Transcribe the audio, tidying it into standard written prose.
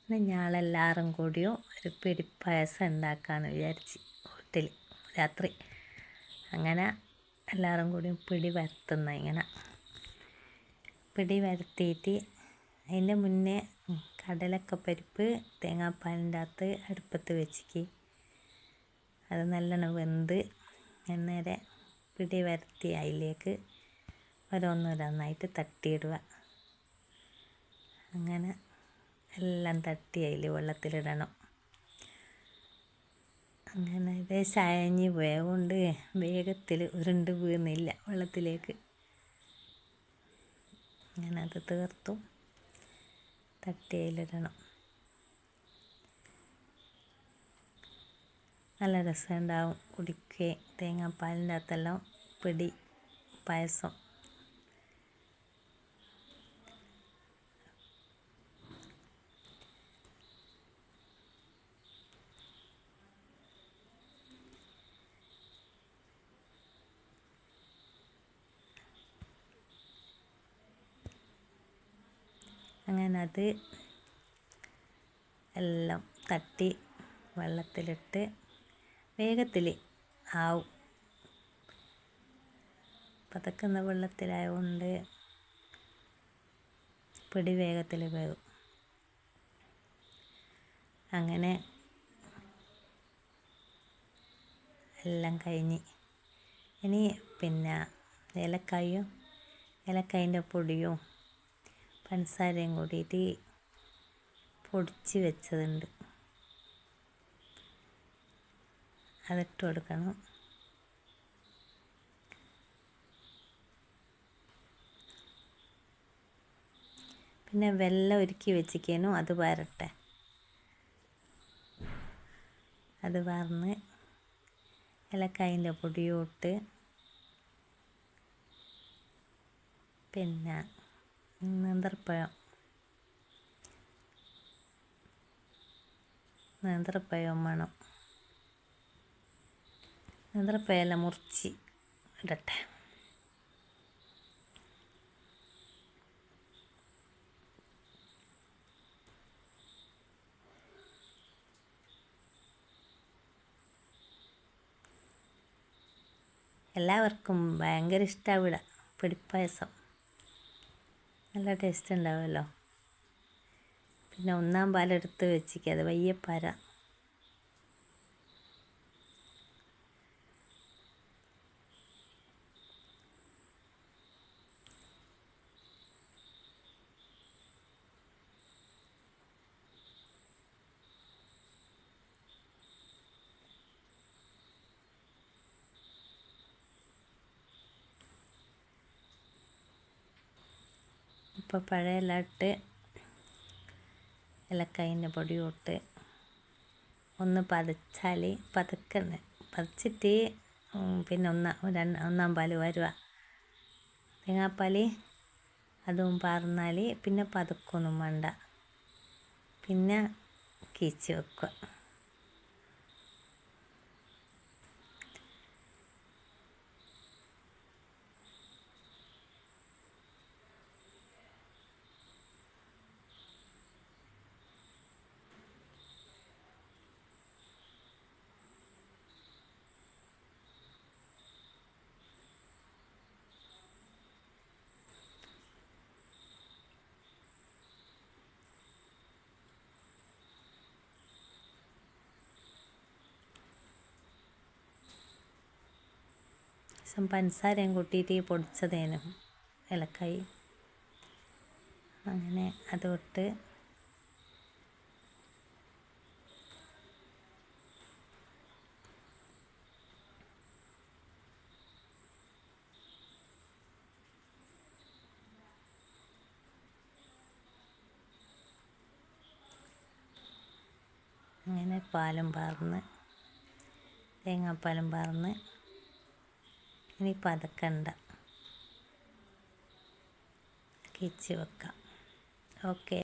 പിന്നെ ഞങ്ങളെല്ലാവരും കൂടിയും ഒരു പിടിപ്പായസം ഉണ്ടാക്കാമെന്ന് വിചാരിച്ച് വീട്ടിൽ രാത്രി. അങ്ങനെ എല്ലാവരും കൂടിയും പിടി വരുത്തുന്ന ഇങ്ങനെ പിടി വരുത്തിയിട്ട് അതിൻ്റെ മുന്നേ കടലക്കപ്പരിപ്പ് തേങ്ങാപ്പാലിൻ്റെ അകത്ത് അടുപ്പത്ത് വെച്ചിക്ക് അത് നല്ലോണം വെന്ത് അന്നേരം പിടി വരുത്തി അതിലേക്ക് ഓരോന്നോരോന്നായിട്ട് തട്ടിയിടുക. അങ്ങനെ എല്ലാം തട്ടി അതിൽ വെള്ളത്തിലിടണം. അങ്ങനെ ഇത് ശയഞ്ഞ് പോയതുകൊണ്ട് വേഗത്തിൽ ഉരുണ്ട് വീഴുന്നില്ല വെള്ളത്തിലേക്ക്. അങ്ങനെ അത് തീർത്തും തട്ടി അതിലിടണം. നല്ല രസമുണ്ടാവും കുടിക്കുകയും തേങ്ങാപ്പാലിൻ്റെ അകത്തെല്ലാം പിടി പായസം. അങ്ങനെ അത് എല്ലാം തട്ടി വെള്ളത്തിലിട്ട് വേഗത്തിൽ ആവും. പതക്കുന്ന വെള്ളത്തിലായതുകൊണ്ട് പിടി വേഗത്തിൽ വേവും. അങ്ങനെ എല്ലാം കഴിഞ്ഞ് ഇനി പിന്നെ ഏലക്കായിൻ്റെ പൊടിയും പഞ്ചസാരയും കൂടിയിട്ട് പൊടിച്ച് വെച്ചതുണ്ട്, അതിട്ട് കൊടുക്കണം. പിന്നെ വെള്ളം ഒരുക്കി വെച്ചിരിക്കാനും അത് വരട്ടെ. അത് വറന്ന് ഏലക്കായിൻ്റെ പൊടിയും ഇട്ട് പിന്നെ നേന്ത്രപ്പഴം വേണം. നേന്ത്രപ്പഴമെല്ലാം മുറിച്ച് ഇടട്ടെ. എല്ലാവർക്കും ഭയങ്കര ഇഷ്ടമാണ് ഇവിടെ പിടിപ്പായസം. നല്ല ടേസ്റ്റ് ഉണ്ടാവുമല്ലോ. പിന്നെ ഒന്നാം പാലെടുത്ത് വെച്ചിക്ക്, അത് വയ്യ പര. ഇപ്പോൾ പഴയെല്ലാം ഇട്ട് ഏലക്കായിൻ്റെ പൊടിയും ഇട്ട് ഒന്ന് പതച്ചാൽ പതച്ചിട്ട് പിന്നെ ഒന്നാം പാൽ വരുക തേങ്ങാപ്പാൽ അതും പാർന്നാൽ പിന്നെ പതക്കൊന്നും വേണ്ട. പിന്നെ കീച്ച് വെക്കുക. പഞ്ചസാരയും കൂട്ടിയിട്ട് പൊടിച്ചതേനും ഏലക്കായി. അങ്ങനെ അതിട്ട് അങ്ങനെ പാലും പാർന്ന് തേങ്ങാപ്പാലും പാർന്ന് ഇനി പതക്കണ്ട, കിച്ച് വെക്കാം. ഓക്കെ.